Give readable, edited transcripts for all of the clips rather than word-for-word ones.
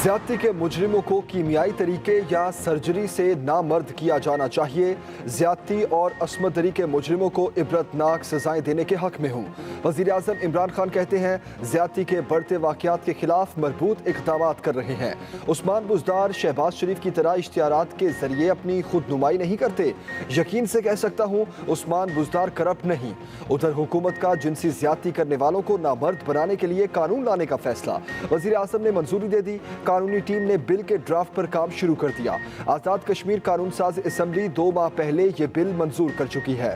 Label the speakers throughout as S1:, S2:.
S1: ज्यादती के मुजरिमों को कीमियाई तरीके या सर्जरी से नामर्द किया जाना चाहिए। ज्यादती और असमतदरी के मुजरिमों को इबरतनाक सजाएं देने के हक में हूँ। वज़ीर आज़म इमरान खान कहते हैं ज्यादती के बढ़ते वाक़यात के खिलाफ मरबूत इक़दाम कर रहे हैं। उस्मान बुज़दार शहबाज शरीफ की तरह इश्तिहारात के जरिए अपनी खुद नुमाई नहीं करते। यकीन से कह सकता हूँ उस्मान बुज़दार करप्ट नहीं। उधर हुकूमत का जिनसी ज्यादती करने वालों को नामर्द बनाने के लिए कानून लाने का फैसला वज़ीर आज़म ने मंजूरी दे दी। कानूनी टीम ने बिल के ड्राफ्ट पर काम शुरू कर दिया। आज़ाद कश्मीर कानून साज असम्बली 2 माह पहले ये बिल मंजूर कर चुकी है।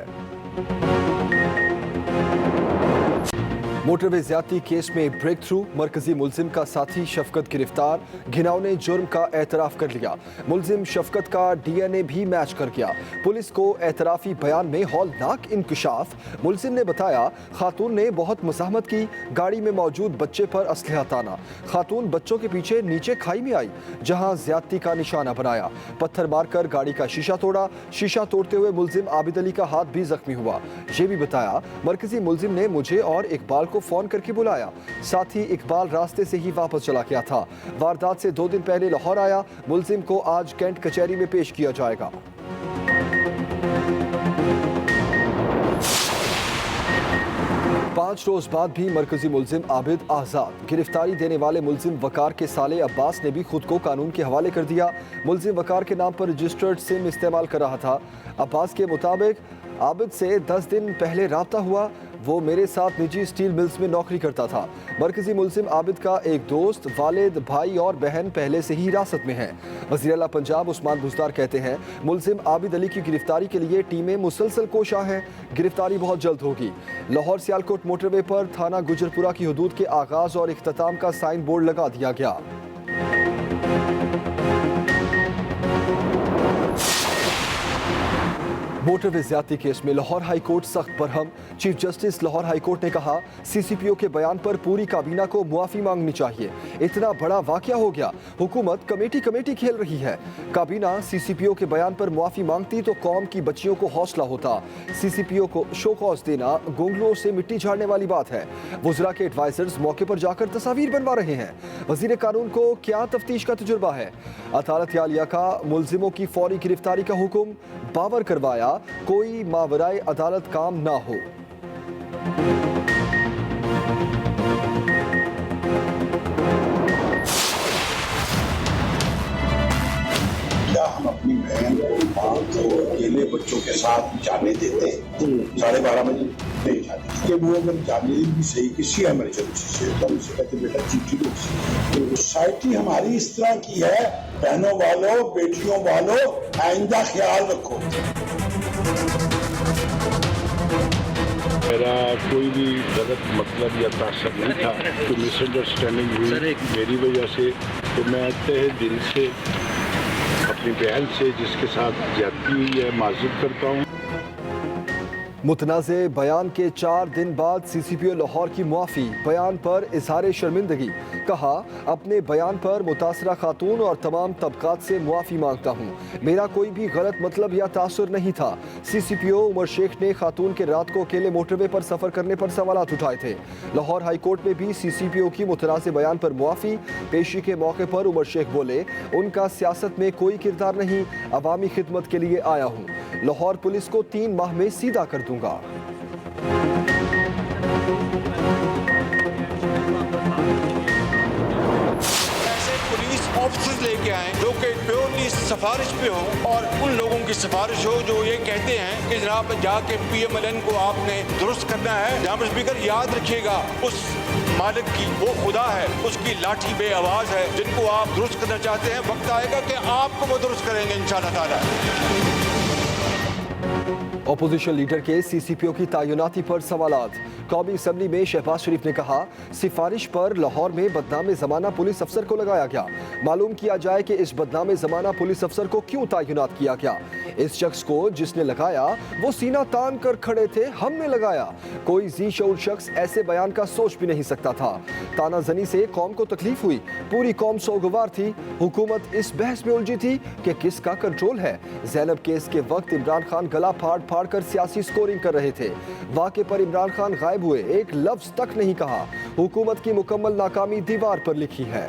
S1: मोटरवे ज्यादती केस में ब्रेक थ्रू, मरकजी मुलजिम का साथी शफकत गिरफ्तार। घिनौने जुर्म का एतराफ कर लिया। मुलजिम शफकत का DNA भी मैच कर गया। पुलिस को एतराफी बयान में हौलनाक इंकशाफ। मुलजिम ने बताया खातून ने बहुत मज़ाहमत की, गाड़ी में मौजूद बच्चे पर असलहा ताना। खातून बच्चों के पीछे नीचे खाई में आई जहां ज्यादती का निशाना बनाया। पत्थर मारकर गाड़ी का शीशा तोड़ा। शीशा तोड़ते हुए मुलजिम आबिद अली का हाथ भी जख्मी हुआ। ये भी बताया मरकजी मुलजिम ने मुझे और इकबाल को फोन करके बुलाया। साथ ही इकबाल रास्ते से ही वापस चला गया था। वारदात से 2 दिन पहले लाहौर आया। मुलजिम को आज कैंट कचहरी में पेश किया जाएगा। पांच रोज बाद भी मरकजी मुलजिम आबिद आजाद। गिरफ्तारी देने वाले मुलजिम वकार के साले अब्बास ने भी खुद को कानून के हवाले कर दिया। मुलजिम वकार के नाम पर रजिस्टर्ड सिम इस्तेमाल कर रहा था। अब्बास के मुताबिक आबिद से 10 दिन पहले राब्ता हुआ। वो मेरे साथ निजी स्टील मिल्स में नौकरी करता था। मरकजी मुलजिम आबिद का एक दोस्त, वालिद, भाई और बहन पहले से ही हिरासत में हैं। वज़ीर आला पंजाब उस्मान बुज़दार कहते हैं मुलजिम आबिद अली की गिरफ्तारी के लिए टीमें मुसलसल कोशा हैं। गिरफ्तारी बहुत जल्द होगी। लाहौर सियालकोट मोटरवे पर थाना गुजरपुरा की हदूद के आगाज और इख्तिताम का साइन बोर्ड लगा दिया गया। मोटरवे ज्यादती केस में लाहौर हाई कोर्ट सख्त Barham. Chief justice Lahore high court ने कहा CCPO के बयान पर पूरी काबीना को मुआफी मांगनी चाहिए। इतना बड़ा वाकया हो गया, हुकूमत कमेटी खेल रही है। काबीना CCPO के बयान पर मुआफी मांगती तो कौम की बच्चियों को हौसला होता। CCPO को शोकॉज देना गोंगलों से मिट्टी झाड़ने वाली बात है। वज़रा के एडवाइजर्स मौके पर जाकर तस्वीर बनवा रहे हैं। वज़ीर कानून को क्या तफ्तीश का तजुर्बा है। अदालत आलिया का मुलजिमों की फौरी गिरफ्तारी का हुक्म। बावर करवाया कोई मावराए अदालत काम ना हो।
S2: क्या हम अपनी बहन को अकेले बच्चों के साथ जाने देते? 12:30 बजे नहीं जाते कि वो अगर जाने भी सही किसी इमरजेंसी से तो उनसे कहते बेटा चिट्ठी दो। तो सोसाइटी हमारी इस तरह की है, बहनों वालों, बेटियों वालों, आइंदा ख्याल रखो।
S3: मेरा कोई भी गलत मतलब या तासर नहीं था। तो मिसअंडरस्टैंडिंग हुई मेरी वजह से। तो मैं तहे दिल से अपनी बहन से जिसके साथ ज्यादती हुई है माजूर करता हूँ।
S1: मुतनाज़े बयान के 4 दिन बाद CCPO लाहौर की मुआफ़ी। बयान पर इजहार शर्मिंदगी। कहा अपने बयान पर मुतासरा खातून और तमाम तबकात से मुआफ़ी मांगता हूँ। मेरा कोई भी गलत मतलब या तासुर नहीं था। CCPO उमर शेख ने खातून के रात को अकेले मोटरवे पर सफ़र करने पर सवालात उठाए थे। लाहौर हाई कोर्ट में भी CCPO की मुतनाज़े बयान पर मुआफ़ी। पेशी के मौके पर उमर शेख बोले उनका सियासत में कोई किरदार नहीं, अवामी खिदमत के लिए आया हूँ। लाहौर पुलिस को 3 माह में सीधा कर दूंगा।
S4: ऐसे पुलिस ऑफिसर्स लेके आए जो कि प्योरली सिफारिश पे हो और उन लोगों की सिफारिश हो जो ये कहते हैं कि जनाब जाके PMLN को आपने दुरुस्त करना है। जनाब स्पीकर याद रखिएगा उस मालिक की वो खुदा है, उसकी लाठी बे आवाज है। जिनको आप दुरुस्त करना चाहते हैं वक्त आएगा कि आपको वो दुरुस्त करेंगे इंशाअल्लाह ताला।
S1: अपोजिशन लीडर के CCPO की तैनाती पर सवालात। कौमी असम्बली में शहबाज शरीफ ने कहा सिफारिश पर लाहौर में बदनाम ज़माना पुलिस अफसर को लगाया गया। मालूम किया जाए कि इस बदनाम ज़माना पुलिस अफसर को क्यों तैनात किया गया। इस शख्स को जिसने लगाया वो सीना तान कर खड़े थे, हमने लगाया। कोई जी शऊर शख्स ऐसे बयान का सोच भी नहीं सकता था। तानाजनी से कौम को तकलीफ हुई, पूरी कौम सोगवार थी। हुकूमत इस बहस में उलझी थी कि किसका कंट्रोल है। ज़ैनब केस के वक्त इमरान खान गला फाड़ फाड़ कर सियासी स्कोरिंग कर रहे थे। वाक़े पर इमरान खान गायब हुए, एक लफ्ज तक नहीं कहा। हुकूमत की मुकम्मल नाकामी दीवार पर लिखी है।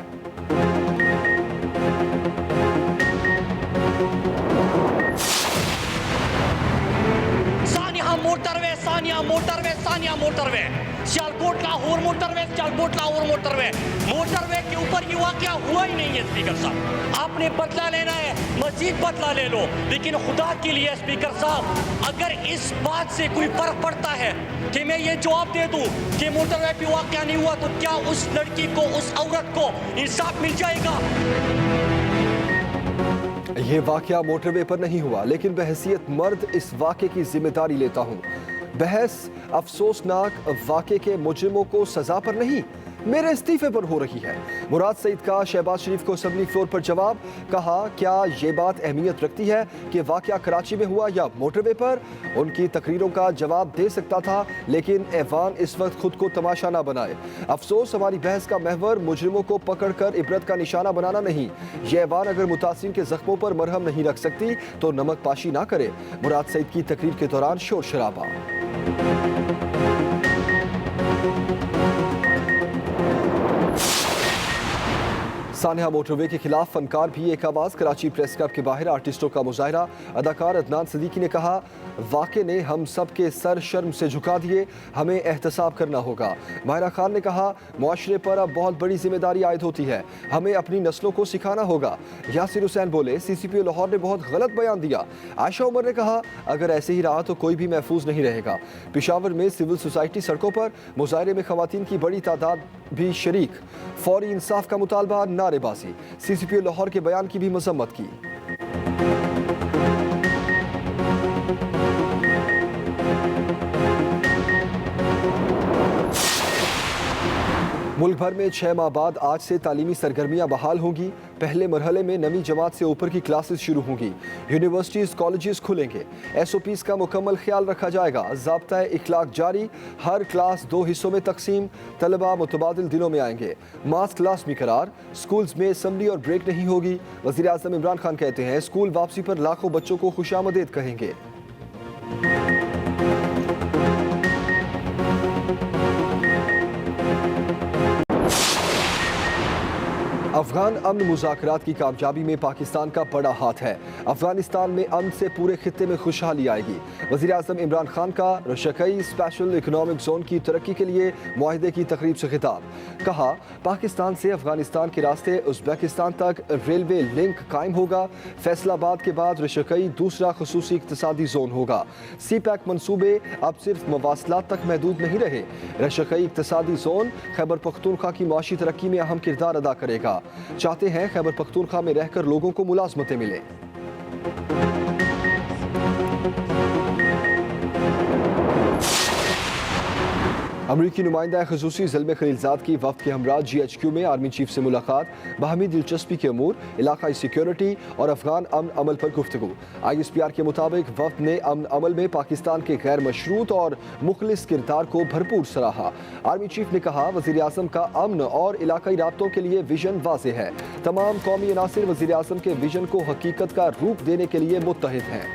S5: Motorway Sania motorway, Sialkot Lahore motorway, Sialkot Lahore motorway, motorway के ऊपर ये वाकया हुआ ही नहीं है। स्पीकर साहब, आपने बदला लेना है, मजीद बदला ले लो, लेकिन खुदा के लिए स्पीकर साहब, अगर इस बात से कोई फर्क पड़ता है कि मैं ये जवाब दे दूं कि मोटरवे पे वाकया नहीं हुआ, तो क्या उस लड़की को, उस औरत को इंसाफ मिल जाएगा?
S1: ये वाकया मोटरवे पर नहीं हुआ, लेकिन बहैसियत मर्द इस वाकये की जिम्मेदारी लेता हूँ। बहस अफसोसनाक वाकये के मुजरिमों को सजा पर नहीं, मेरे इस्तीफे पर हो रही है। मुराद सईद का शहबाज शरीफ को असेंबली फ्लोर पर जवाब, कहा क्या ये बात अहमियत रखती है कि वाकया कराची में हुआ या मोटरवे पर? उनकी तकरीरों का जवाब दे सकता था, लेकिन ऐवान इस वक्त खुद को तमाशा ना बनाए। अफसोस हमारी बहस का महवर मुजरिमों को पकड़कर इबरत का निशाना बनाना नहीं। ये ऐवान अगर मुतासिरीन के जख्मों पर मरहम नहीं रख सकती तो नमक पाशी ना करे। मुराद सईद की तकरीर के दौरान शोर शराबा। सानिया मोटरवे के खिलाफ फनकार भी एक आवाज। कराची प्रेस क्लब के बाहर आर्टिस्टों का मुजाहरा। अदाकार अदनान सिद्दीकी ने कहा, वाक़े ने हम सब के सर शर्म से झुका दिए, हमें एहतसाब करना होगा। माहिरा खान ने कहा, मुआशरे पर अब बहुत बड़ी जिम्मेदारी आयद होती है, हमें अपनी नस्लों को सिखाना होगा। यासिर हुसैन बोले, CCPO लाहौर ने बहुत गलत बयान दिया। आयशा उमर ने कहा, अगर ऐसे ही रहा तो कोई भी महफूज नहीं रहेगा। पेशावर में सिविल सोसाइटी सड़कों पर, मुजाहरे में खवातीन की बड़ी तादाद भी शरीक। फौरी इंसाफ का मुतालबा, नारेबाजी। CCPO लाहौर के बयान की भी मजम्मत की। मुल्क भर में 6 माह बाद आज से तालीमी सरगर्मियां बहाल होंगी। पहले मरहले में नवी जमात से ऊपर की क्लासेस शुरू होंगी। यूनिवर्सिटीज़ कॉलेजेस खुलेंगे। SOPs का मुकम्मल ख्याल रखा जाएगा। ज़ाब्ता इखलाक जारी। हर क्लास 2 हिस्सों में तकसीम। तलबा मुतबादिल दिनों में आएंगे। मास क्लास भी करार। स्कूल्स में असम्बली और ब्रेक नहीं होगी। वज़ीर आज़म इमरान खान कहते हैं, स्कूल वापसी पर लाखों बच्चों को खुशामदीद कहेंगे। अफगान अमन मुज़ाकरात की कामयाबी में पाकिस्तान का बड़ा हाथ है। अफगानिस्तान में अमन से पूरे खित्ते में खुशहाली आएगी। वज़ीर आज़म इमरान खान का रशकई स्पेशल इकोनॉमिक जोन की तरक्की के लिए मुआहिदे की तकरीब से खिताब। कहा, पाकिस्तान से अफगानिस्तान के रास्ते उज़्बेकिस्तान तक रेलवे लिंक कायम होगा। फैसलाबाद के बाद रशकई दूसरा खुसूसी इक़्तिसादी जोन होगा। CPEC मंसूबे अब सिर्फ मवासलात तक महदूद नहीं रहे। रशकई इक़्तिसादी जोन खैबर पख्तूनख्वा की मुआशी तरक्की में अहम किरदार अदा करेगा। चाहते हैं खैबर पख्तूनख्वा में रहकर लोगों को मुलाजमतें मिले। अमरीकी नुमाइंदा खुसूसी ज़िल्मे खलीलजाद की वफ्द के हमरा GHQ में आर्मी चीफ से मुलाकात। बाहमी दिलचस्पी के अमूर, इलाकाई सिक्योरिटी और अफगान अमन अमल पर गुफ्तगू। ISPR के मुताबिक वफ्द ने अमन अमल में पाकिस्तान के गैर मशरूत और मुखलिस किरदार को भरपूर सराहा। आर्मी चीफ ने कहा, वज़ीर आज़म का अमन और इलाकाई राब्तों के लिए विजन वाज़ेह है। तमाम कौमी अनासिर वज़ीर आज़म के विजन को हकीकत का रूप देने के लिए मुत्तहिद हैं।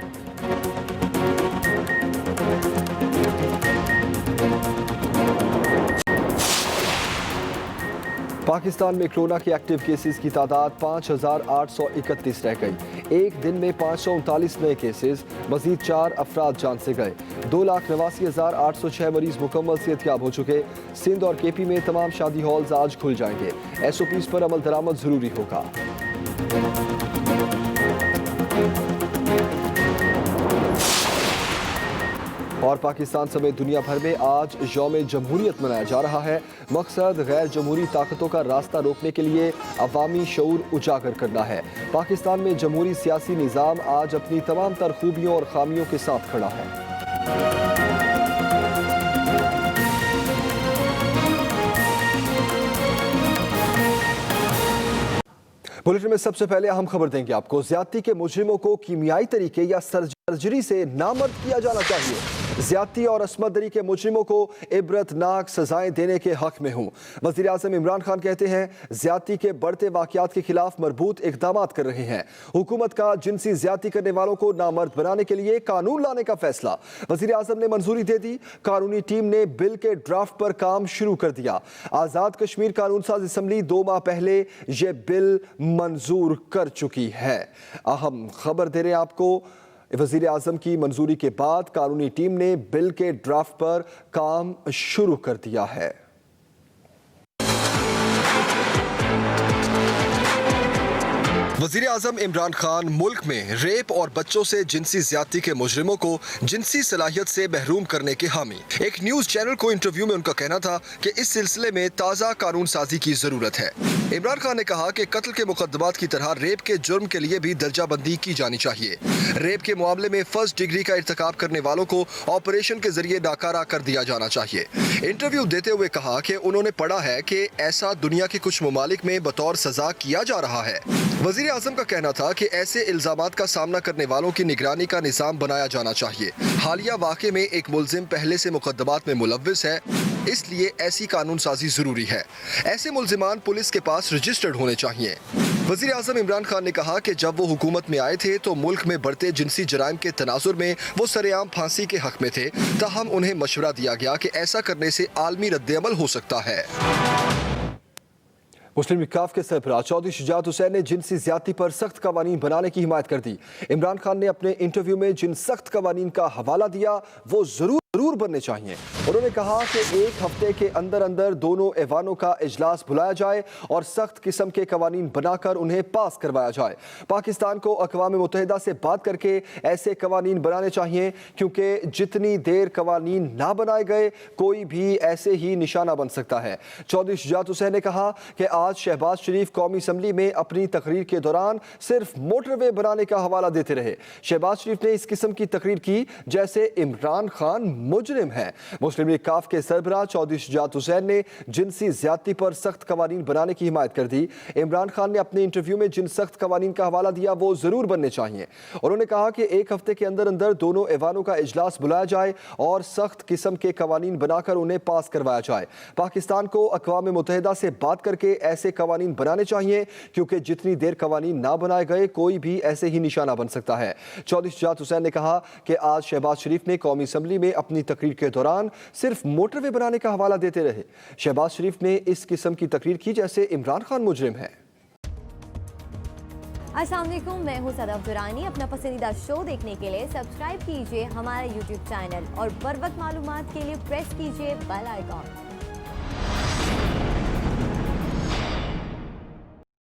S1: पाकिस्तान में कोरोना के एक्टिव केसेस की तादाद 5,831 रह गई। एक दिन में 539 नए केसेस, मजीद 4 अफराद जान से गए। 2,89,806 मरीज मुकम्मल सेहतयाब हो चुके। सिंध और KP में तमाम शादी हॉल्स आज खुल जाएंगे। SOPs पर अमल दरामद जरूरी होगा। और पाकिस्तान समेत दुनिया भर में आज यौम जमहूरियत मनाया जा रहा है। मकसद गैर जमहूरी ताकतों का रास्ता रोकने के लिए अवामी शऊर उजागर करना है। पाकिस्तान में जमहूरी सियासी निज़ाम आज अपनी तमाम तर खूबियों और खामियों के साथ खड़ा है। बुलेटिन में सबसे पहले अहम खबर देंगे आपको। ज्यादती के मुजरिमों को कीमियाई तरीके या सर्जरी से नामर्द किया जाना चाहिए। ज्यादती और अस्मत के मुजरिमों को इबरतनाक सजाएं देने के हक में हूँ। वज़ीर आज़म इमरान खान कहते हैं, ज्यादती के बढ़ते वाक़यात के खिलाफ मरबूत इक़दामात कर रहे हैं। हुकूमत का जिनसी ज्यादती करने वालों को नामर्द बनाने के लिए कानून लाने का फैसला। वज़ीर आज़म ने मंजूरी दे दी। कानूनी टीम ने बिल के ड्राफ्ट पर काम शुरू कर दिया। आज़ाद कश्मीर कानून साज असम्बली 2 माह पहले ये बिल मंजूर कर चुकी है। अहम खबर दे रहे हैं आपको, वजीर आजम की मंजूरी के बाद कानूनी टीम ने बिल के ड्राफ्ट पर काम शुरू कर दिया है। वजीर आजम इमरान खान मुल्क में रेप और बच्चों से जिनसी ज्यादती के मुजरिमों को जिनसी सलाहियत से महरूम करने के हामी। एक न्यूज चैनल को इंटरव्यू में उनका कहना था कि इस सिलसिले में ताज़ा कानून साजी की जरूरत है। इमरान खान ने कहा कि कत्ल के मुकदमात की तरह रेप के जुर्म के लिए भी दर्जाबंदी की जानी चाहिए। रेप के मामले में फर्स्ट डिग्री का इर्तिकाब करने वालों को ऑपरेशन के जरिए नाकारा कर दिया जाना चाहिए। इंटरव्यू देते हुए कहा कि उन्होंने पढ़ा है कि ऐसा दुनिया के कुछ ममालिक में बतौर सजा किया जा रहा है। वजीर आजम का कहना था कि ऐसे इल्जामात का सामना करने वालों की निगरानी का निज़ाम बनाया जाना चाहिए। हालिया वाक़े में एक मुल्जिम पहले से मुकदमात में मुलव्विस है, इसलिए ऐसी कानून साजी जरूरी है। ऐसे मुल्जिमान पुलिस के पास रजिस्टर्ड होने चाहिए। वजीर आजम इमरान खान ने कहा कि जब वो हुकूमत में आए थे तो मुल्क में बढ़ते जिनसी जराइम के तनाजुर में वो सरेआम फांसी के हक में थे, ताहम उन्हें मशवरा दिया गया कि ऐसा करने से आलमी रद्द-ए-अमल हो सकता है। मुस्लिम लीग काफ के सरबराह चौधरी शुजात हुसैन ने जिनसी ज्यादती पर सख्त कवानीन बनाने की हिमायत कर दी। इमरान खान ने अपने इंटरव्यू में जिन सख्त कवानीन का हवाला दिया वो जरूर बनने चाहिए। उन्होंने कहा कि एक हफ्ते के अंदर अंदर दोनों ऐवानों का इजलास बुलाया जाए और सख्त किस्म के कवानीन बनाकर उन्हें पास करवाया जाए। पाकिस्तान को अक़वाम मुत्तहिदा से बात करके ऐसे कवानीन बनाने चाहिए, क्योंकि जितनी देर कवानीन ना बनाए गए कोई भी ऐसे ही निशाना बन सकता है। चौधरी शुजात हुसैन ने कहा कि आज शहबाज शरीफ कौमी असम्बली में अपनी तकरीर के दौरान सिर्फ मोटरवे बनाने का हवाला देते रहे। शहबाज शरीफ ने इस किस्म की तकरीर की जैसे इमरान खान मुजरिम है। मुस्लिम लीग काफ के सरबराह चौधरी शुजात हुसैन ने जिनसी ज्यादती पर सख्त कवानीन बनाने की हिमायत कर दी। इमरान खान ने अपने इंटरव्यू में जिन सख्त कवानीन का हवाला दिया वो जरूर बनने चाहिए। उन्होंने कहा कि एक हफ्ते के अंदर अंदर दोनों ऐवानों का इजलास बुलाया जाए और सख्त किस्म के कवानीन बनाकर उन्हें पास करवाया जाए। पाकिस्तान को अक़वाम मुत्तहिदा से बात करके ऐसे कवानीन बनाने चाहिए, क्योंकि जितनी देर कवानीन ना बनाए गए कोई भी ऐसे ही निशाना बन सकता है। चौधरी शुजात हुसैन ने कहा कि आज शहबाज शरीफ ने कौमी असम्बली में अपनी तकरीर के दौरान सिर्फ मोटरवे बनाने का हवाला देते रहे। शहबाज शरीफ ने इस किस्म की तकरीर की जैसे इमरान खान मुजरिम है।
S6: अस्सलाम वालेकुम, मैं हूं सदफ दुरानी। अपना पसंदीदा शो देखने के लिए सब्सक्राइब कीजिए हमारा YouTube चैनल और बर वक्त मालूमात के लिए प्रेस कीजिए बेल आइकॉन।